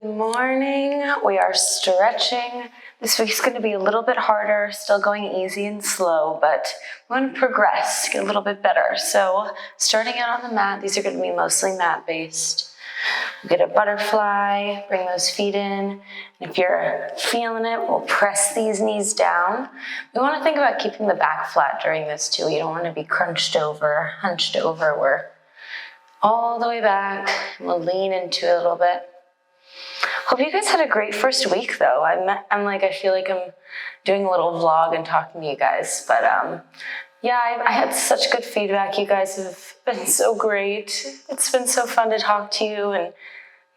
Good morning. We are stretching. This week's going to be a little bit harder, still going easy and slow, but we want to progress, get a little bit better. So starting out on the mat, these are going to be mostly mat-based. Get a butterfly, bring those feet in. And if you're feeling it, we'll press these knees down. We want to think about keeping the back flat during this too. You don't want to be crunched over, hunched over. We're all the way back. We'll lean into it a little bit. Hope you guys had a great first week though. I feel like I'm doing a little vlog and talking to you guys, but I had such good feedback. You guys have been so great. It's been so fun to talk to you and,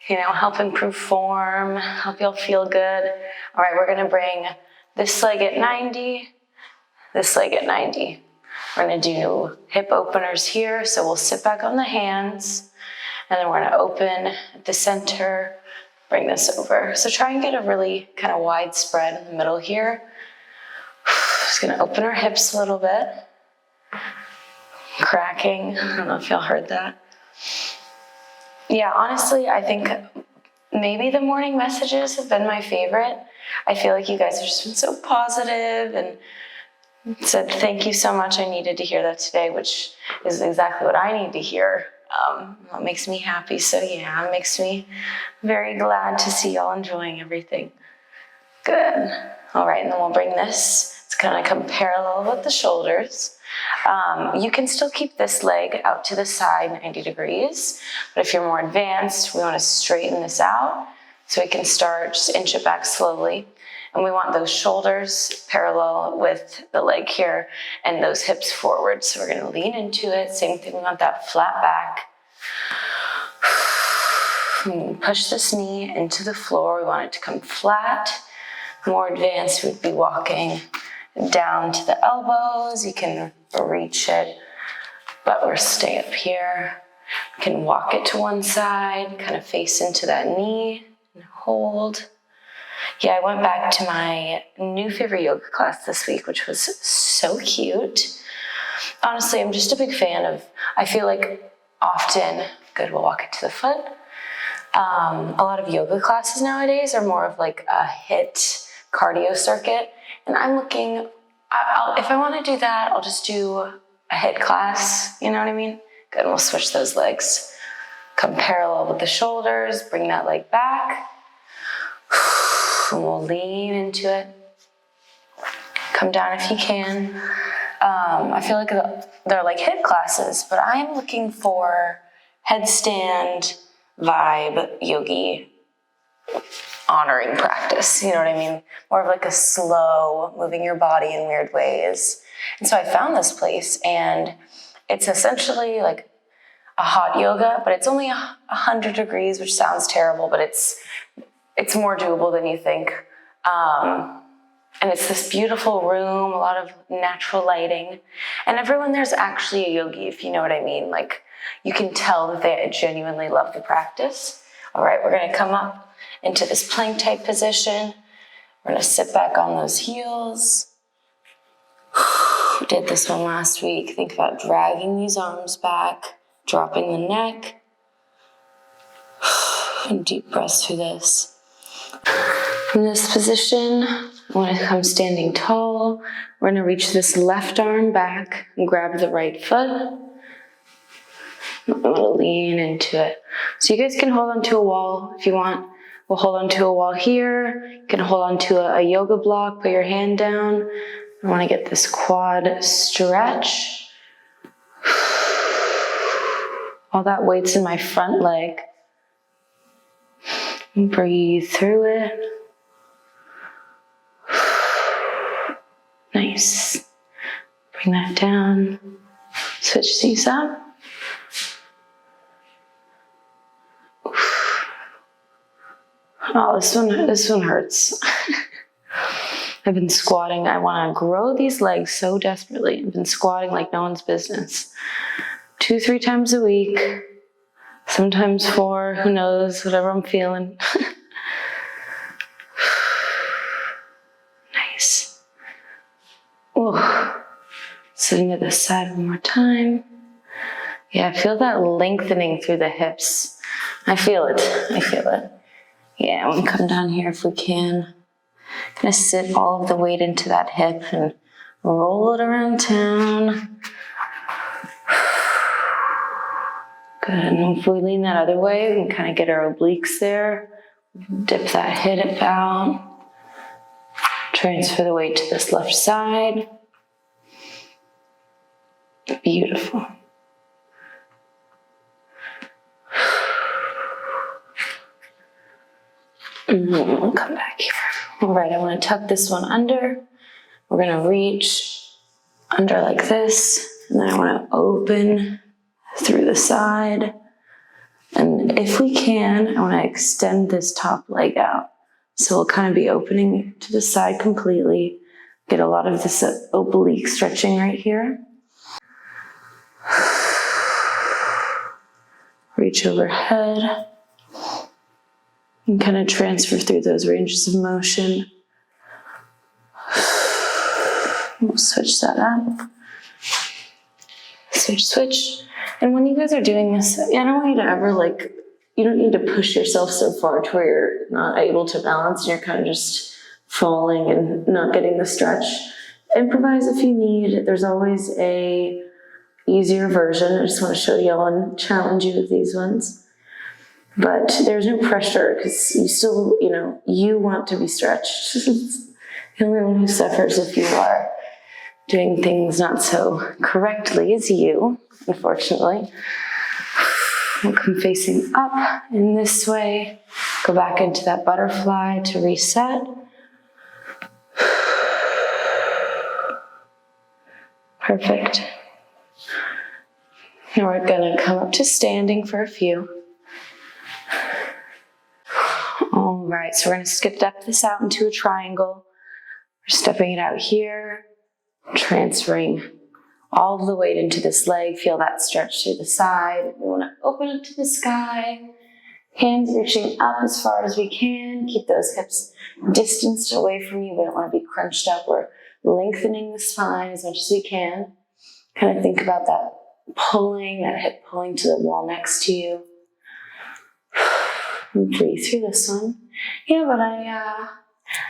help improve form, help y'all feel good. All right, we're gonna bring this leg at 90, this leg at 90. We're gonna do hip openers here. So we'll sit back on the hands and then we're gonna open at the center, bring this over. So try and get a really kind of wide spread in the middle here. Just gonna open our hips a little bit. Cracking, I don't know if y'all heard that. Yeah, honestly, I think maybe the morning messages have been my favorite. I feel like you guys have just been so positive and said, thank you so much. I needed to hear that today, which is exactly what I need to hear. It makes me happy. So yeah, it makes me very glad to see y'all enjoying everything. Good. All right, and then we'll bring this. It's gonna come parallel with the shoulders. You can still keep this leg out to the side 90 degrees, but if you're more advanced, we wanna straighten this out so we can start, just inch it back slowly. And we want those shoulders parallel with the leg here and those hips forward. So we're gonna lean into it. Same thing, we want that flat back. Push this knee into the floor. We want it to come flat. More advanced, we'd be walking down to the elbows. You can reach it, but we're stay up here. You can walk it to one side, kind of face into that knee and hold. Yeah, I went back to my new favorite yoga class this week, which was so cute. Honestly, I'm just a big fan of, I feel like often, good, we'll walk it to the foot. A lot of yoga classes nowadays are more of like a HIIT cardio circuit. And I'm looking, if I want to do that, I'll just do a HIIT class, you know what I mean? Good, we'll switch those legs. Come parallel with the shoulders, bring that leg back. And we'll lean into it. Come down if you can. I feel like they're like HIIT classes, but I am looking for headstand vibe yogi honoring practice. You know what I mean? More of like a slow moving your body in weird ways. And so I found this place and it's essentially like a hot yoga, but it's only 100 degrees, which sounds terrible, but it's more doable than you think. And it's this beautiful room, a lot of natural lighting. And everyone there's actually a yogi, if you know what I mean. Like, you can tell that they genuinely love the practice. All right, we're gonna come up into this plank type position. We're gonna sit back on those heels. We did this one last week. Think about dragging these arms back, dropping the neck. And deep breaths through this. In this position, I want to come standing tall. We're going to reach this left arm back and grab the right foot. I'm going to lean into it. So you guys can hold onto a wall if you want. We'll hold onto a wall here. You can hold onto a yoga block, put your hand down. I want to get this quad stretch. All that weight's in my front leg. Breathe through it. Nice. Bring that down. Switch these up. Oh, this one hurts. I've been squatting. I want to grow these legs so desperately. I've been squatting like no one's business. 2-3 times a week. Sometimes 4, who knows, whatever I'm feeling. Nice. Ooh. Sitting to the side one more time. Yeah, I feel that lengthening through the hips. I feel it. Yeah, we can come down here if we can. Gonna sit all of the weight into that hip and roll it around town. Good, and if we lean that other way, we can kind of get our obliques there. Dip that hip out. Transfer the weight to this left side. Beautiful. We'll come back here. All right, I want to tuck this one under. We're going to reach under like this, and then I want to open through the side. And if we can, I want to extend this top leg out. So we'll kind of be opening to the side completely. Get a lot of this oblique stretching right here. Reach overhead. And kind of transfer through those ranges of motion. We'll switch that up. Switch. And when you guys are doing this, I don't want you to ever you don't need to push yourself so far to where you're not able to balance and you're kind of just falling and not getting the stretch. Improvise if you need. There's always a easier version. I just want to show you and challenge you with these ones. But there's no pressure because you still, you want to be stretched. The only one who suffers if you are doing things not so correctly is you, unfortunately. We'll come facing up in this way. Go back into that butterfly to reset. Perfect. Now we're gonna come up to standing for a few. All right, so we're gonna step this out into a triangle. We're stepping it out here, transferring all of the weight into this leg. Feel that stretch to the side. We want to open up to the sky. Hands reaching up as far as we can. Keep those hips distanced away from you. We don't want to be crunched up. We're lengthening the spine as much as we can. Kind of think about that hip pulling to the wall next to you. Breathe through this one. Yeah, but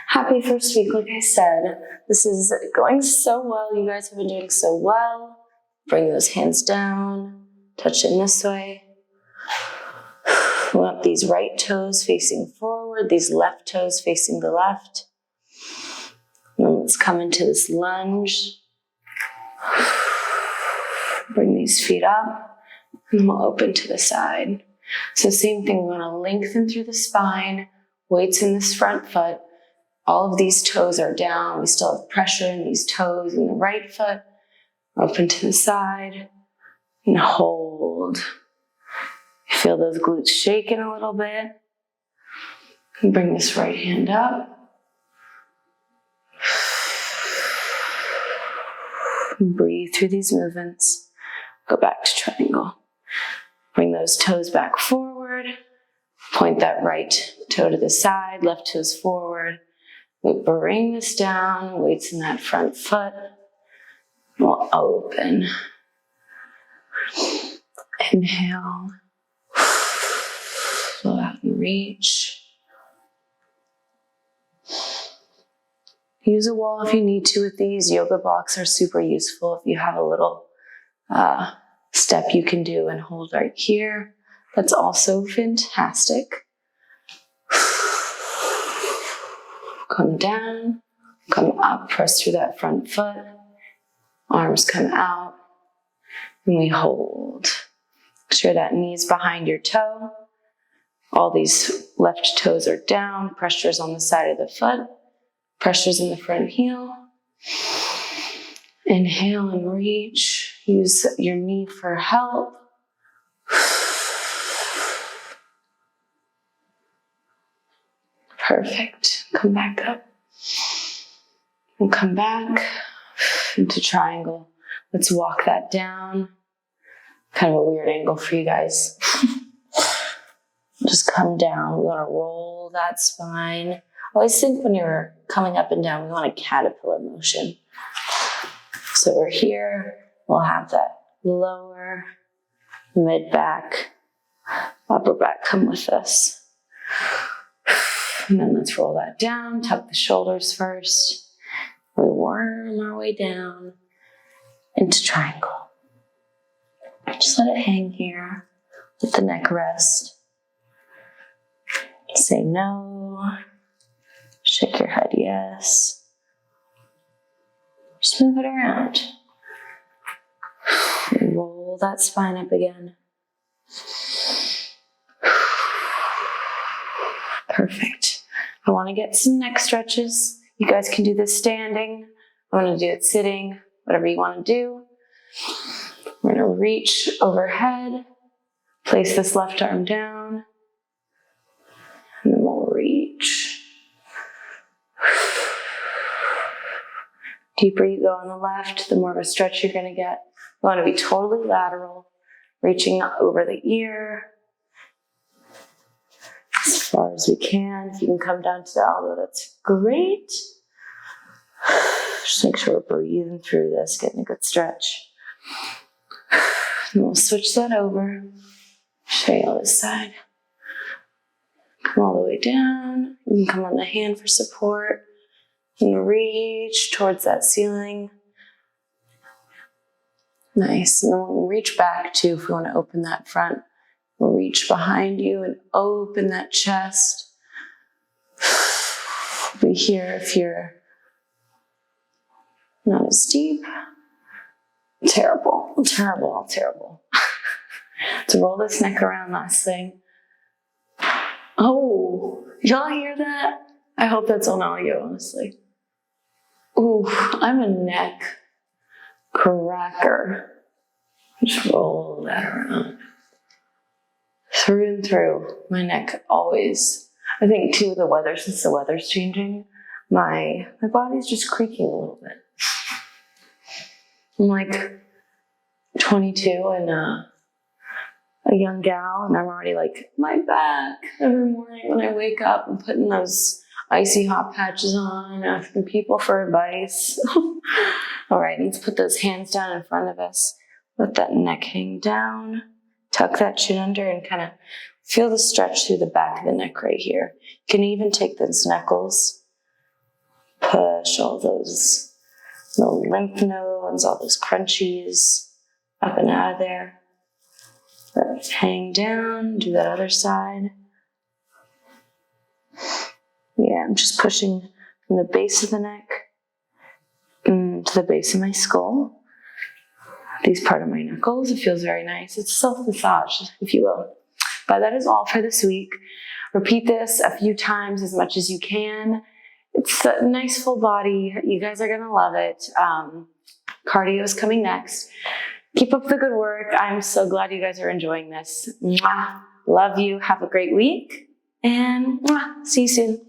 happy first week, like I said. This is going so well. You guys have been doing so well. Bring those hands down. Touch in this way. We want these right toes facing forward, these left toes facing the left. And let's come into this lunge. Bring these feet up, and we'll open to the side. So same thing, we want to lengthen through the spine, weights in this front foot. All of these toes are down. We still have pressure in these toes in the right foot. Open to the side and hold. Feel those glutes shaking a little bit. And bring this right hand up. Breathe through these movements. Go back to triangle. Bring those toes back forward. Point that right toe to the side, left toes forward. We bring this down, weights in that front foot. We'll open. Inhale. Flow out and reach. Use a wall if you need to with these. Yoga blocks are super useful if you have a little step you can do and hold right here. That's also fantastic. Come down, come up, press through that front foot. Arms come out, and we hold. Make sure that knee's behind your toe. All these left toes are down. Pressure's on the side of the foot. Pressure's in the front heel. Inhale and reach. Use your knee for help. Perfect. Come back up. And come back into triangle. Let's walk that down. Kind of a weird angle for you guys. Just come down. We want to roll that spine. I always think when you're coming up and down, we want a caterpillar motion. So we're here. We'll have that lower, mid back, upper back come with us. And then let's roll that down, tuck the shoulders first. We worm our way down into triangle. Just let it hang here. Let the neck rest. Say no. Shake your head yes. Just move it around. Roll that spine up again. Perfect. I want to get some neck stretches. You guys can do this standing. I want to do it sitting, whatever you want to do. We're going to reach overhead. Place this left arm down. And then we'll reach. Deeper you go on the left, the more of a stretch you're going to get. You want to be totally lateral, reaching over the ear as far as we can. If you can come down to the elbow, that's great. Just make sure we're breathing through this, getting a good stretch. And we'll switch that over. Show you on this side. Come all the way down. You can come on the hand for support and reach towards that ceiling. Nice. And then we'll reach back too if we want to open that front. We'll reach behind you and open that chest. Be here if you're not as deep. Terrible, terrible, terrible. To roll this neck around, last thing. Oh, y'all hear that? I hope that's on audio, honestly. Ooh, I'm a neck cracker. Just roll that around. Through and through. My neck always, I think too, the weather, since the weather's changing, my body's just creaking a little bit. I'm like 22 and a young gal, and I'm already like, my back. Every morning when I wake up, I'm putting those icy hot patches on, asking people for advice. All right, let's put those hands down in front of us. Let that neck hang down. Tuck that chin under and kind of feel the stretch through the back of the neck right here. You can even take those knuckles, push all those little lymph nodes, all those crunchies up and out of there. Let it hang down, do that other side. Yeah, I'm just pushing from the base of the neck to the base of my skull. These part of my knuckles. It feels very nice. It's self-massage, if you will. But that is all for this week. Repeat this a few times as much as you can. It's a nice full body. You guys are gonna love it. Cardio is coming next. Keep up the good work. I'm so glad you guys are enjoying this. Mwah. Love you. Have a great week. And mwah. See you soon.